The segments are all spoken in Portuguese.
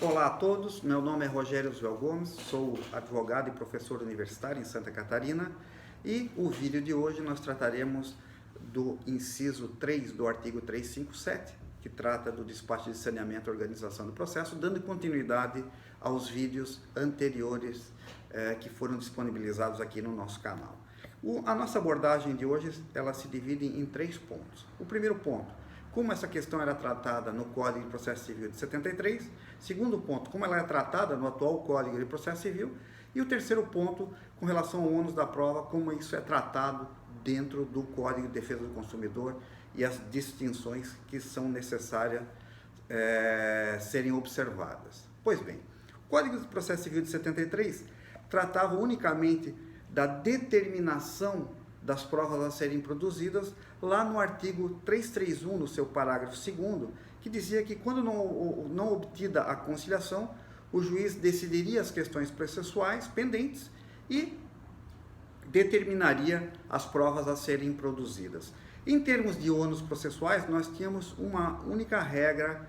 Olá a todos, meu nome é Rogério Zuel Gomes, sou advogado e professor universitário em Santa Catarina e o vídeo de hoje nós trataremos do inciso 3 do artigo 357, que trata do despacho de saneamento e organização do processo, dando continuidade aos vídeos anteriores que foram disponibilizados aqui no nosso canal. A nossa abordagem de hoje ela se divide em 3 pontos. O primeiro ponto, como essa questão era tratada no Código de Processo Civil de 73, segundo ponto, como ela é tratada no atual Código de Processo Civil, e o terceiro ponto, com relação ao ônus da prova, como isso é tratado dentro do Código de Defesa do Consumidor e as distinções que são necessárias serem observadas. Pois bem, o Código de Processo Civil de 73 tratava unicamente da determinação das provas a serem produzidas lá no artigo 331, no seu parágrafo 2º, que dizia que quando não obtida a conciliação, o juiz decidiria as questões processuais pendentes e determinaria as provas a serem produzidas. Em termos de ônus processuais, nós tínhamos uma única regra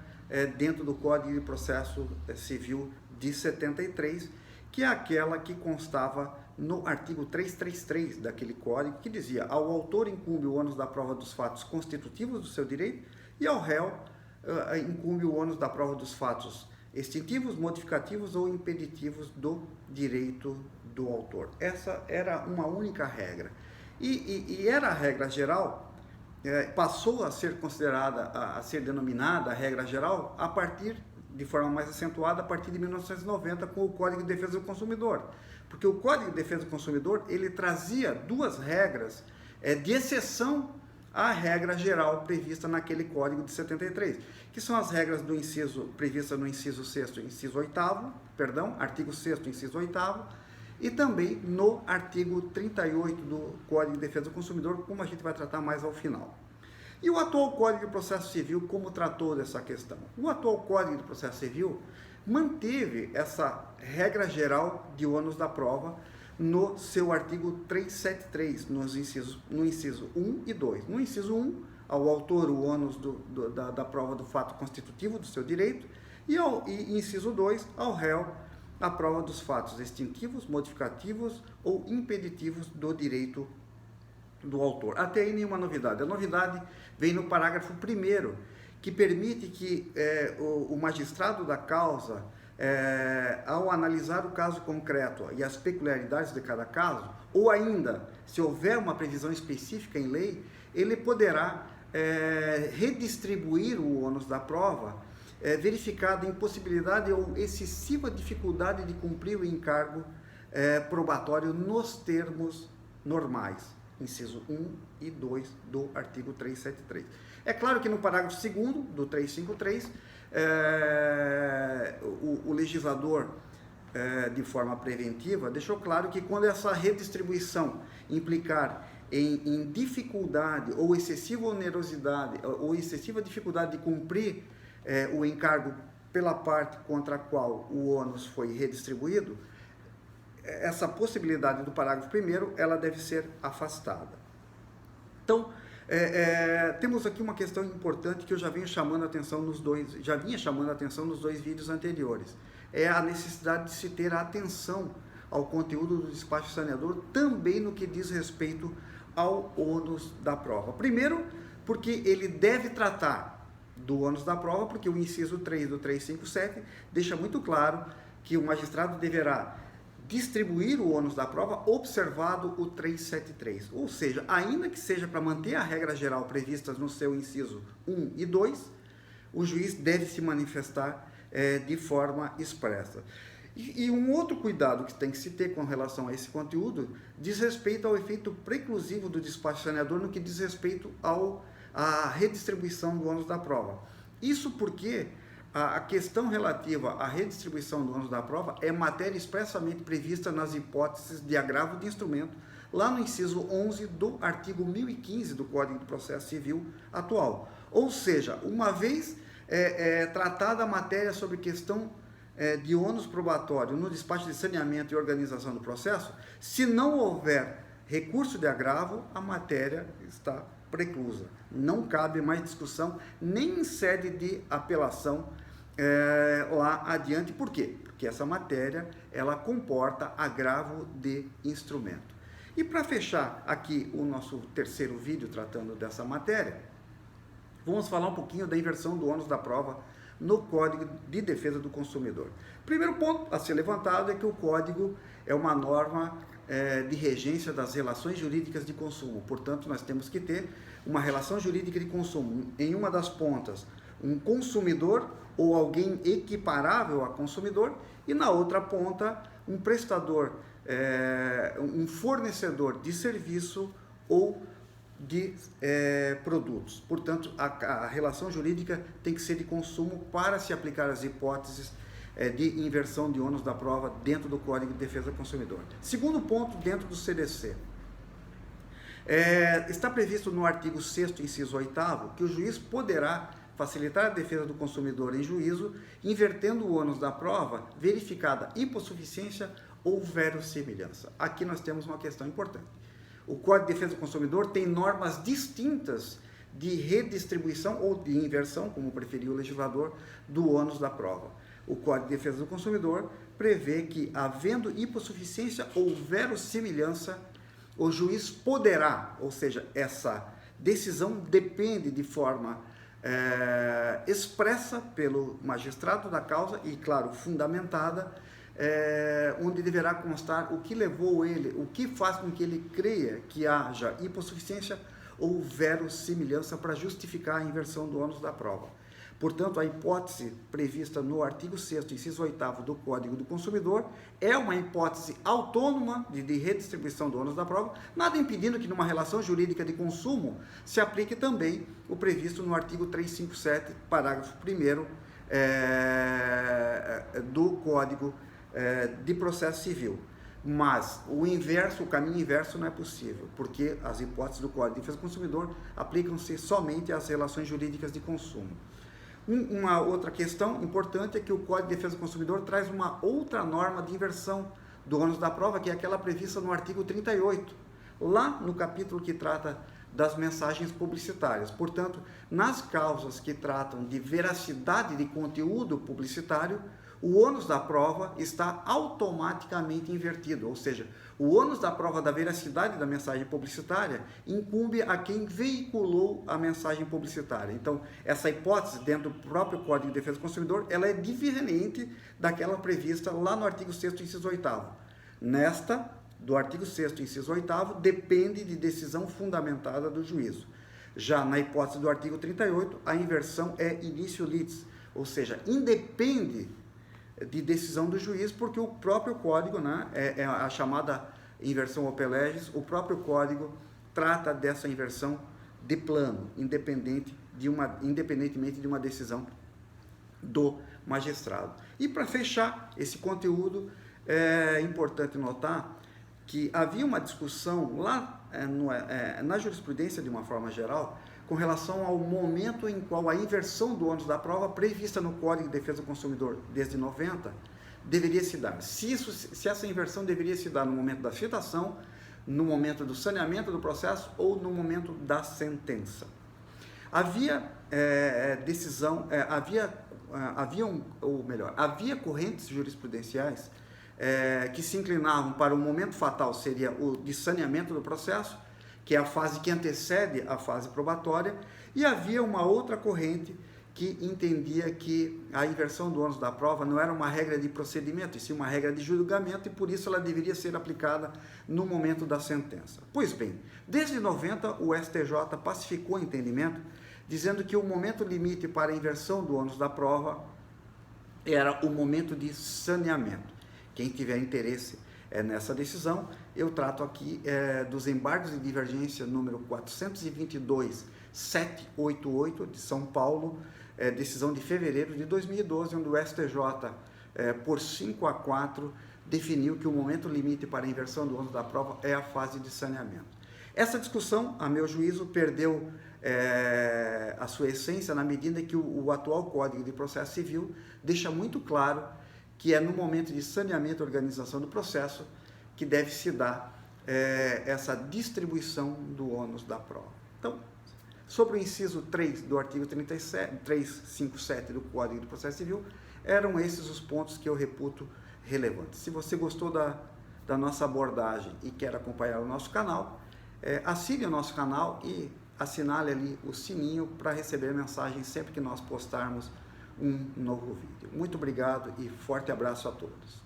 dentro do Código de Processo Civil de 73, que é aquela que constava no artigo 333 daquele código, que dizia: ao autor incumbe o ônus da prova dos fatos constitutivos do seu direito e ao réu incumbe o ônus da prova dos fatos extintivos, modificativos ou impeditivos do direito do autor. Essa era uma única regra. E era a regra geral, passou a ser considerada, a ser denominada a regra geral a partir, de forma mais acentuada, a partir de 1990, com o Código de Defesa do Consumidor. Porque o Código de Defesa do Consumidor, ele trazia 2 regras de exceção à regra geral prevista naquele Código de 73, que são as regras do inciso, previstas no inciso 6º, inciso 8º, artigo 6º, inciso 8º, e também no artigo 38 do Código de Defesa do Consumidor, como a gente vai tratar mais ao final. E o atual Código de Processo Civil, como tratou dessa questão? O atual Código de Processo Civil manteve essa regra geral de ônus da prova no seu artigo 373, no inciso 1 e 2. No inciso 1, ao autor o ônus da prova do fato constitutivo do seu direito, e inciso 2, ao réu a prova dos fatos extintivos, modificativos ou impeditivos do direito do autor. Até aí nenhuma novidade. A novidade vem no parágrafo 1º, que permite que o magistrado da causa, ao analisar o caso concreto e as peculiaridades de cada caso, ou ainda, se houver uma previsão específica em lei, ele poderá redistribuir o ônus da prova, verificada a impossibilidade ou excessiva dificuldade de cumprir o encargo probatório nos termos normais. Inciso 1 e 2 do artigo 373. É claro que no parágrafo 2º do 353, o legislador, de forma preventiva, deixou claro que quando essa redistribuição implicar em dificuldade ou excessiva onerosidade ou excessiva dificuldade de cumprir o encargo pela parte contra a qual o ônus foi redistribuído, essa possibilidade do parágrafo 1º, ela deve ser afastada. Então, temos aqui uma questão importante que eu já vinha chamando a atenção nos dois vídeos anteriores. É a necessidade de se ter atenção ao conteúdo do despacho saneador, também no que diz respeito ao ônus da prova. Primeiro, porque ele deve tratar do ônus da prova, porque o inciso 3 do 357 deixa muito claro que o magistrado deverá distribuir o ônus da prova observado o 373, ou seja, ainda que seja para manter a regra geral prevista no seu inciso 1 e 2, o juiz deve se manifestar de forma expressa. E um outro cuidado que tem que se ter com relação a esse conteúdo diz respeito ao efeito preclusivo do despacho saneador no que diz respeito à redistribuição do ônus da prova. Isso porque a questão relativa à redistribuição do ônus da prova é matéria expressamente prevista nas hipóteses de agravo de instrumento, lá no inciso 11 do artigo 1015 do Código de Processo Civil atual. Ou seja, uma vez tratada a matéria sobre questão de ônus probatório no despacho de saneamento e organização do processo, se não houver recurso de agravo, a matéria está preclusa. Não cabe mais discussão, nem em sede de apelação, lá adiante. Por quê? Porque essa matéria ela comporta agravo de instrumento. E para fechar aqui o nosso terceiro vídeo tratando dessa matéria, vamos falar um pouquinho da inversão do ônus da prova no Código de Defesa do Consumidor. Primeiro ponto a ser levantado é que o Código é uma norma de regência das relações jurídicas de consumo. Portanto, nós temos que ter uma relação jurídica de consumo. Em uma das pontas, um consumidor ou alguém equiparável a consumidor, e na outra ponta, um prestador, um fornecedor de serviço ou de produtos. Portanto, a relação jurídica tem que ser de consumo para se aplicar as hipóteses de inversão de ônus da prova dentro do Código de Defesa do Consumidor. Segundo ponto, dentro do CDC. Está previsto no artigo 6º, inciso 8º, que o juiz poderá facilitar a defesa do consumidor em juízo, invertendo o ônus da prova, verificada hipossuficiência ou verossimilhança. Aqui nós temos uma questão importante. O Código de Defesa do Consumidor tem normas distintas de redistribuição ou de inversão, como preferiu o legislador, do ônus da prova. O Código de Defesa do Consumidor prevê que, havendo hipossuficiência ou verossimilhança, o juiz poderá, ou seja, essa decisão depende de forma expressa pelo magistrado da causa e, claro, fundamentada, onde deverá constar o que levou ele, o que faz com que ele creia que haja hipossuficiência ou verossimilhança para justificar a inversão do ônus da prova. Portanto, a hipótese prevista no artigo 6º, inciso 8º do Código do Consumidor é uma hipótese autônoma de redistribuição do ônus da prova, nada impedindo que numa relação jurídica de consumo se aplique também o previsto no artigo 357, parágrafo 1º do Código de Processo Civil. Mas o inverso, o caminho inverso não é possível, porque as hipóteses do Código de Defesa do Consumidor aplicam-se somente às relações jurídicas de consumo. Uma outra questão importante é que o Código de Defesa do Consumidor traz uma outra norma de inversão do ônus da prova, que é aquela prevista no artigo 38, lá no capítulo que trata das mensagens publicitárias. Portanto, nas causas que tratam de veracidade de conteúdo publicitário, o ônus da prova está automaticamente invertido, ou seja, o ônus da prova da veracidade da mensagem publicitária incumbe a quem veiculou a mensagem publicitária. Então, essa hipótese dentro do próprio Código de Defesa do Consumidor, ela é diferente daquela prevista lá no artigo 6º, inciso 8º. Nesta, do artigo 6º, inciso 8º, depende de decisão fundamentada do juízo. Já na hipótese do artigo 38, a inversão é início litis, ou seja, independe de decisão do juiz, porque o próprio código, né, é a chamada inversão opé legis, o próprio código trata dessa inversão de plano, independentemente de uma decisão do magistrado. E para fechar esse conteúdo, é importante notar que havia uma discussão lá na jurisprudência, de uma forma geral, com relação ao momento em qual a inversão do ônus da prova prevista no Código de Defesa do Consumidor desde 90 deveria se dar. Se essa inversão deveria se dar no momento da citação, no momento do saneamento do processo ou no momento da sentença. Havia havia correntes jurisprudenciais que se inclinavam para o momento fatal, seria o de saneamento do processo, que é a fase que antecede a fase probatória, e havia uma outra corrente que entendia que a inversão do ônus da prova não era uma regra de procedimento, e sim uma regra de julgamento, e por isso ela deveria ser aplicada no momento da sentença. Pois bem, desde 90 o STJ pacificou o entendimento, dizendo que o momento limite para a inversão do ônus da prova era o momento de saneamento. Quem tiver interesse nessa decisão, eu trato aqui dos embargos de divergência número 422.788 de São Paulo, decisão de fevereiro de 2012, onde o STJ, por 5-4, definiu que o momento limite para a inversão do ônus da prova é a fase de saneamento. Essa discussão, a meu juízo, perdeu a sua essência na medida que o atual Código de Processo Civil deixa muito claro que é no momento de saneamento e organização do processo que deve se dar essa distribuição do ônus da prova. Então, sobre o inciso 3 do artigo 357 do Código de Processo Civil. Eram esses os pontos que eu reputo relevantes. Se você gostou da nossa abordagem e quer acompanhar o nosso canal, assine o nosso canal e assinale ali o sininho para receber mensagens sempre que nós postarmos um novo vídeo. Muito obrigado e forte abraço a todos.